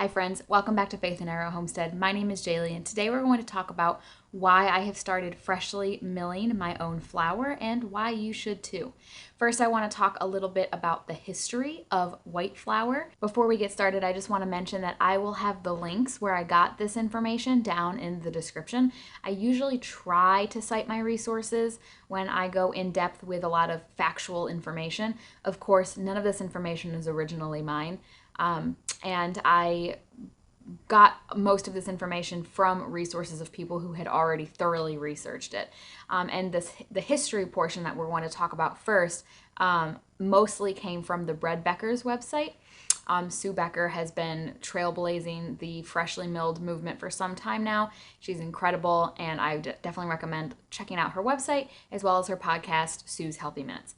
Hi friends, welcome back to Faith and Arrow Homestead. My name is Jaylee and today we're going to talk about why I have started freshly milling my own flour and why you should too. First, I want to talk a little bit about the history of white flour. Before we get started, I just want to mention that I will have the links where I got this information down in the description. I usually try to cite my resources when I go in depth with a lot of factual information. Of course, none of this information is originally mine. And I got most of this information from resources of people who had already thoroughly researched it. The history portion that we're going to talk about first mostly came from the Bread Becker's website. Sue Becker has been trailblazing the freshly milled movement for some time now. She's incredible, and I definitely recommend checking out her website as well as her podcast, Sue's Healthy Minutes.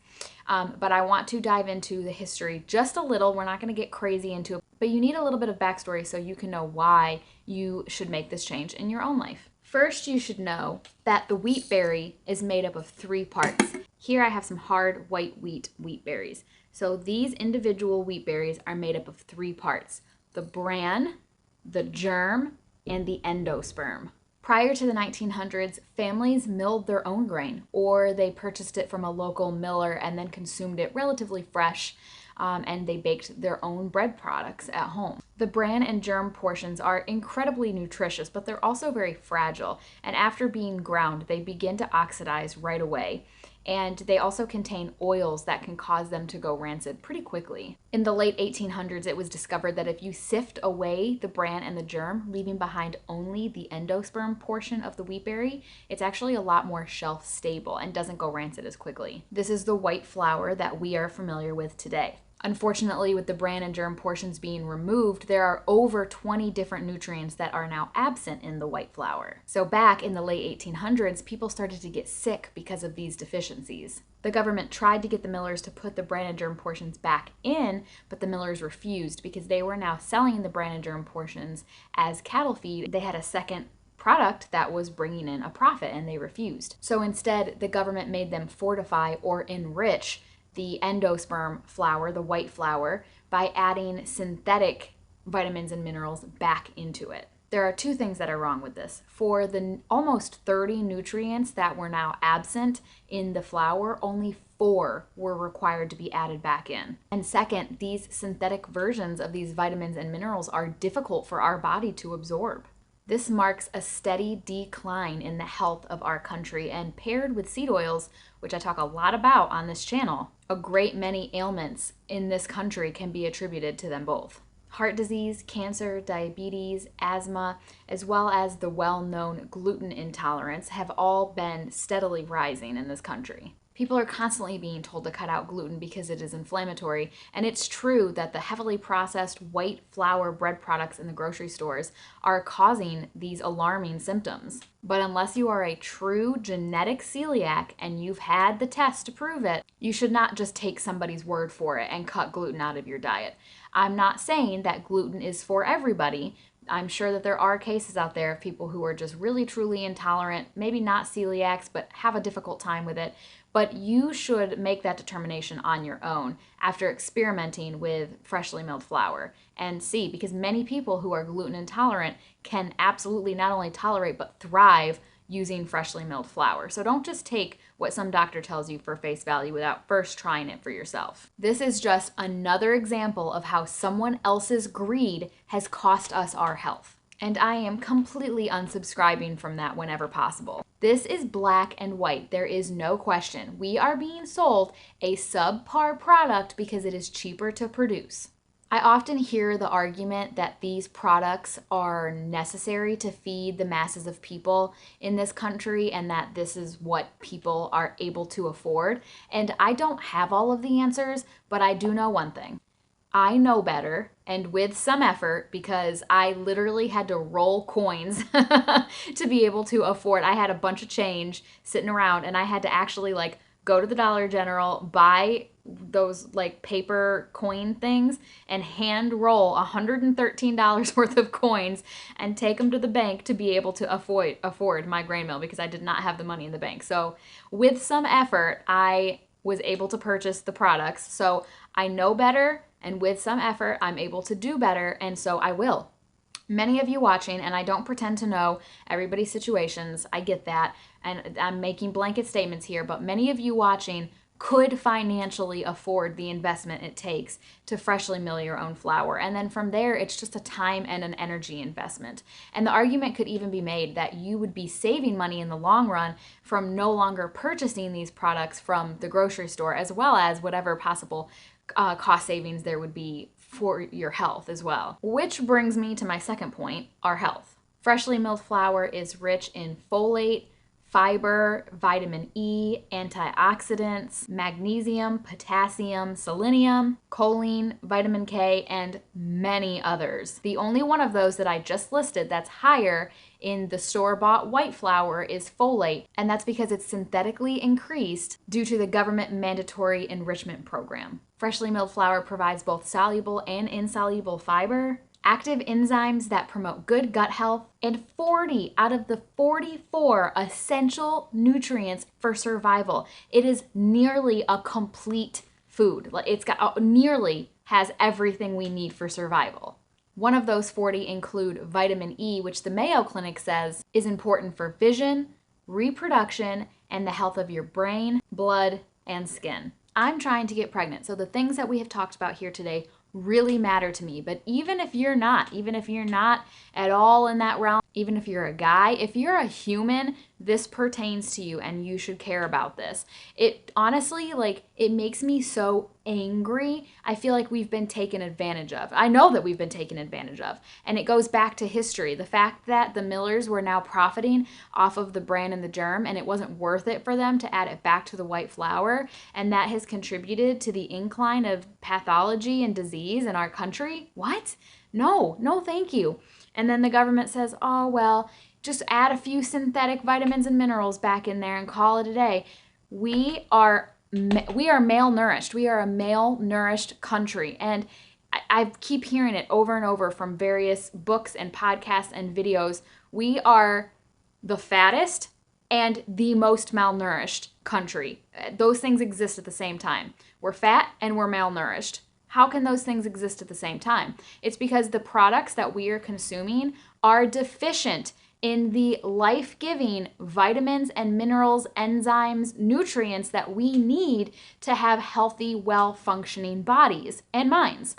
But I want to dive into the history just a little. We're not going to get crazy into it, but you need a little bit of backstory so you can know why you should make this change in your own life. First, you should know that the wheat berry is made up of 3 parts. Here I have some hard white wheat berries. So these individual wheat berries are made up of 3 parts: the bran, the germ, and the endosperm. Prior to the 1900s, families milled their own grain, or they purchased it from a local miller and then consumed it relatively fresh, and they baked their own bread products at home. The bran and germ portions are incredibly nutritious, but they're also very fragile, and after being ground, they begin to oxidize right away. And they also contain oils that can cause them to go rancid pretty quickly. In the late 1800s, it was discovered that if you sift away the bran and the germ, leaving behind only the endosperm portion of the wheat berry, it's actually a lot more shelf stable and doesn't go rancid as quickly. This is the white flour that we are familiar with today. Unfortunately, with the bran and germ portions being removed, there are over 20 different nutrients that are now absent in the white flour. So back in the late 1800s, people started to get sick because of these deficiencies. The government tried to get the millers to put the bran and germ portions back in, but the millers refused because they were now selling the bran and germ portions as cattle feed. They had a second product that was bringing in a profit, and they refused. So instead, the government made them fortify or enrich the endosperm flour, the white flour, by adding synthetic vitamins and minerals back into it. There are 2 things that are wrong with this. For the almost 30 nutrients that were now absent in the flour, only 4 were required to be added back in. And second, these synthetic versions of these vitamins and minerals are difficult for our body to absorb. This marks a steady decline in the health of our country, and paired with seed oils, which I talk a lot about on this channel, a great many ailments in this country can be attributed to them both. Heart disease, cancer, diabetes, asthma, as well as the well-known gluten intolerance have all been steadily rising in this country. People are constantly being told to cut out gluten because it is inflammatory, and it's true that the heavily processed white flour bread products in the grocery stores are causing these alarming symptoms. But unless you are a true genetic celiac and you've had the test to prove it, you should not just take somebody's word for it and cut gluten out of your diet. I'm not saying that gluten is for everybody. I'm sure that there are cases out there of people who are just really truly intolerant, maybe not celiacs, but have a difficult time with it. But you should make that determination on your own after experimenting with freshly milled flour and see, because many people who are gluten intolerant can absolutely not only tolerate but thrive using freshly milled flour. So don't just take what some doctor tells you for face value without first trying it for yourself. This is just another example of how someone else's greed has cost us our health. And I am completely unsubscribing from that whenever possible. This is black and white. There is no question. We are being sold a subpar product because it is cheaper to produce. I often hear the argument that these products are necessary to feed the masses of people in this country and that this is what people are able to afford. And I don't have all of the answers, but I do know one thing. I know better, and with some effort, because I literally had to roll coins to be able to afford. I had a bunch of change sitting around, and I had to actually go to the Dollar General, buy those paper coin things, and hand roll $113 worth of coins and take them to the bank to be able to afford my grain mill, because I did not have the money in the bank. So with some effort, I was able to purchase the products. So I know better, and with some effort, I'm able to do better, and so I will. Many of you watching, and I don't pretend to know everybody's situations, I get that, and I'm making blanket statements here, but many of you watching could financially afford the investment it takes to freshly mill your own flour. And then from there, it's just a time and an energy investment. And the argument could even be made that you would be saving money in the long run from no longer purchasing these products from the grocery store, as well as whatever possible cost savings there would be for your health as well. Which brings me to my second point, our health. Freshly milled flour is rich in folate, fiber, vitamin E, antioxidants, magnesium, potassium, selenium, choline, vitamin K, and many others. The only one of those that I just listed that's higher in the store-bought white flour is folate, and that's because it's synthetically increased due to the government mandatory enrichment program. Freshly milled flour provides both soluble and insoluble fiber, active enzymes that promote good gut health, and 40 out of the 44 essential nutrients for survival. It is nearly a complete food. It's got nearly has everything we need for survival. One of those 40 include vitamin E, which the Mayo Clinic says is important for vision, reproduction, and the health of your brain, blood, and skin. I'm trying to get pregnant, so the things that we have talked about here today really matter to me. But even if you're not at all in that realm, even if you're a guy, if you're a human, this pertains to you and you should care about this. It honestly, it makes me so angry. I feel like we've been taken advantage of. I know that we've been taken advantage of. And it goes back to history. The fact that the millers were now profiting off of the bran and the germ, and it wasn't worth it for them to add it back to the white flour. And that has contributed to the incline of pathology and disease in our country. What? No, thank you. And then the government says, oh, well, just add a few synthetic vitamins and minerals back in there and call it a day. We are malnourished. We are a malnourished country. And I keep hearing it over and over from various books and podcasts and videos. We are the fattest and the most malnourished country. Those things exist at the same time. We're fat and we're malnourished. How can those things exist at the same time? It's because the products that we are consuming are deficient in the life-giving vitamins and minerals, enzymes, nutrients that we need to have healthy, well-functioning bodies and minds.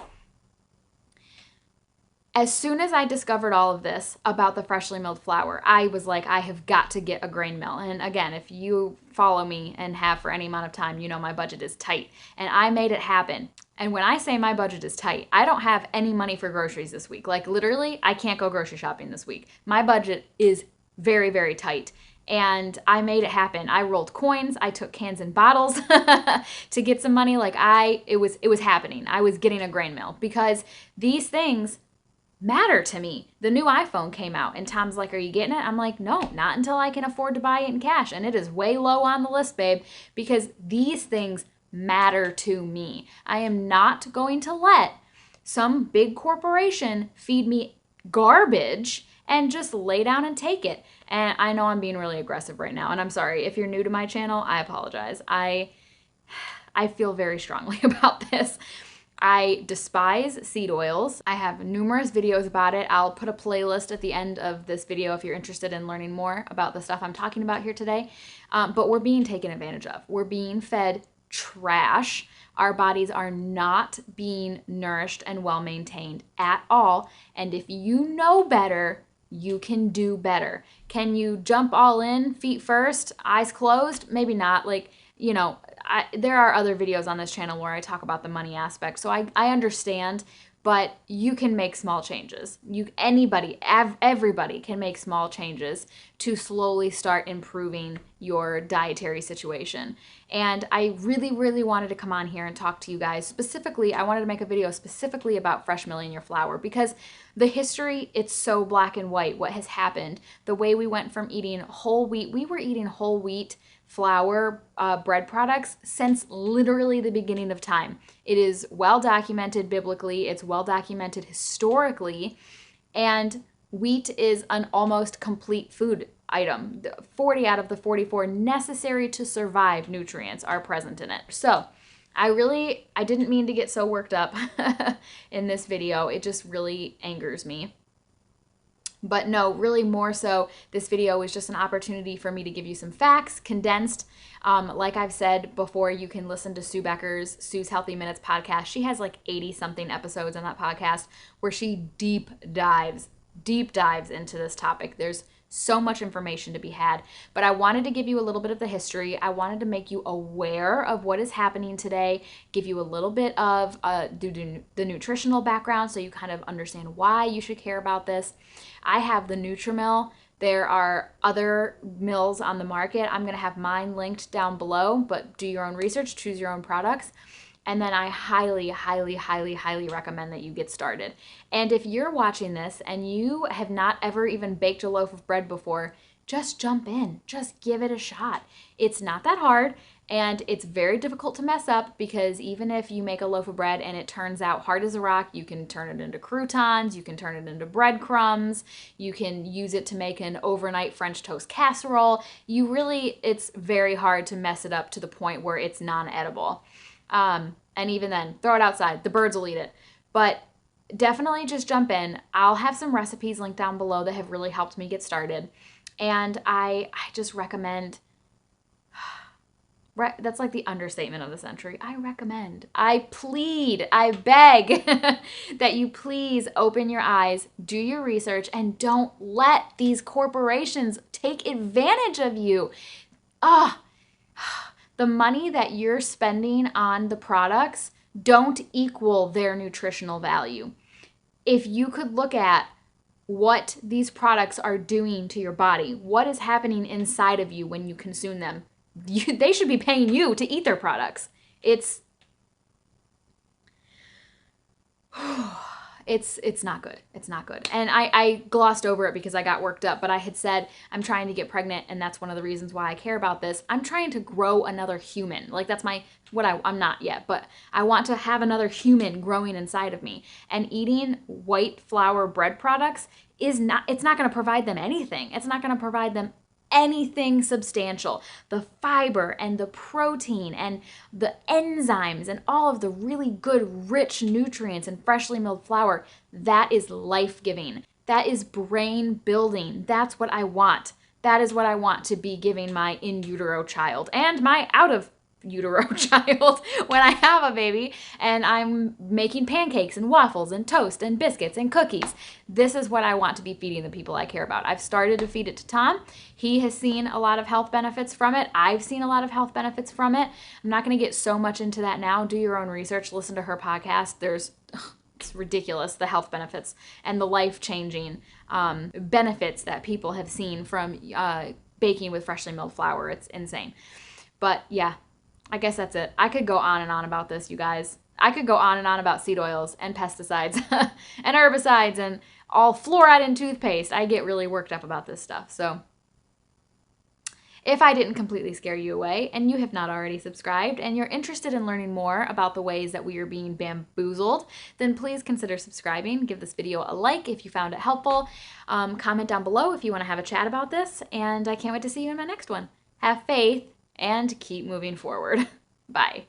As soon as I discovered all of this about the freshly milled flour, I was like, I have got to get a grain mill. And again, if you follow me and have for any amount of time, you know my budget is tight. And I made it happen. And when I say my budget is tight, I don't have any money for groceries this week. Like literally, I can't go grocery shopping this week. My budget is very, very tight. And I made it happen. I rolled coins. I took cans and bottles to get some money. It was happening. I was getting a grain mill because these things matter to me. The new iPhone came out and Tom's like, are you getting it? I'm like, no, not until I can afford to buy it in cash. And it is way low on the list, babe, because these things matter to me. I am not going to let some big corporation feed me garbage and just lay down and take it. And I know I'm being really aggressive right now. And I'm sorry. If you're new to my channel, I apologize. I feel very strongly about this. I despise seed oils. I have numerous videos about it. I'll put a playlist at the end of this video if you're interested in learning more about the stuff I'm talking about here today. But we're being taken advantage of. We're being fed trash. Our bodies are not being nourished and well maintained at all. And if you know better, you can do better. Can you jump all in, feet first, eyes closed? Maybe not. There are other videos on this channel where I talk about the money aspect, so I understand, but you can make small changes. Everybody can make small changes to slowly start improving your dietary situation. And I really, really wanted to come on here and talk to you guys specifically. I wanted to make a video specifically about fresh milling your flour because the history, it's so black and white what has happened. The way we went from eating whole wheat, we were eating whole wheat flour bread products since literally the beginning of time. It is well documented biblically, it's well documented historically, and wheat is an almost complete food item. 40 out of the 44 necessary to survive nutrients are present in it. So I didn't mean to get so worked up in this video. It just really angers me. But no, really more so, this video is just an opportunity for me to give you some facts, condensed. Like I've said before, you can listen to Sue Becker's Sue's Healthy Minutes podcast. She has like 80 something episodes on that podcast where she deep dives into this topic. There's so much information to be had, but I wanted to give you a little bit of the history. I wanted to make you aware of what is happening today, give you a little bit of the nutritional background so you kind of understand why you should care about this. I have the Nutrimill. There are other mills on the market. I'm going to have mine linked down below, but do your own research, choose your own products. And then I highly, highly, highly, highly recommend that you get started. And if you're watching this and you have not ever even baked a loaf of bread before, just jump in. Just give it a shot. It's not that hard, and it's very difficult to mess up because even if you make a loaf of bread and it turns out hard as a rock, you can turn it into croutons, you can turn it into breadcrumbs, you can use it to make an overnight French toast casserole. It's very hard to mess it up to the point where it's non-edible. And even then, throw it outside. The birds will eat it. But definitely just jump in. I'll have some recipes linked down below that have really helped me get started. And I just recommend, that's like the understatement of the century. I recommend, I plead, I beg that you please open your eyes, do your research, and don't let these corporations take advantage of you. The money that you're spending on the products don't equal their nutritional value. If you could look at what these products are doing to your body, what is happening inside of you when you consume them, they should be paying you to eat their products. It's not good. It's not good. And I glossed over it because I got worked up, but I had said I'm trying to get pregnant, and that's one of the reasons why I care about this. I'm trying to grow another human. Like that's I'm not yet, but I want to have another human growing inside of me. And eating white flour bread products it's not going to provide them anything. It's not going to provide them anything substantial. The fiber and the protein and the enzymes and all of the really good rich nutrients in freshly milled flour, that is life-giving. That is brain building. That's what I want. That is what I want to be giving my in utero child and my out of utero child when I have a baby and I'm making pancakes and waffles and toast and biscuits and cookies. This is what I want to be feeding the people I care about. I've started to feed it to Tom. He has seen a lot of health benefits from it. I've seen a lot of health benefits from it. I'm not going to get so much into that now. Do your own research. Listen to her podcast. It's ridiculous, the health benefits and the life-changing benefits that people have seen from baking with freshly milled flour. It's insane. But yeah, I guess that's it. I could go on and on about this, you guys. I could go on and on about seed oils and pesticides and herbicides and all fluoride in toothpaste. I get really worked up about this stuff. So if I didn't completely scare you away and you have not already subscribed and you're interested in learning more about the ways that we are being bamboozled, then please consider subscribing. Give this video a like if you found it helpful. Comment down below if you want to have a chat about this. And I can't wait to see you in my next one. Have faith and keep moving forward. Bye.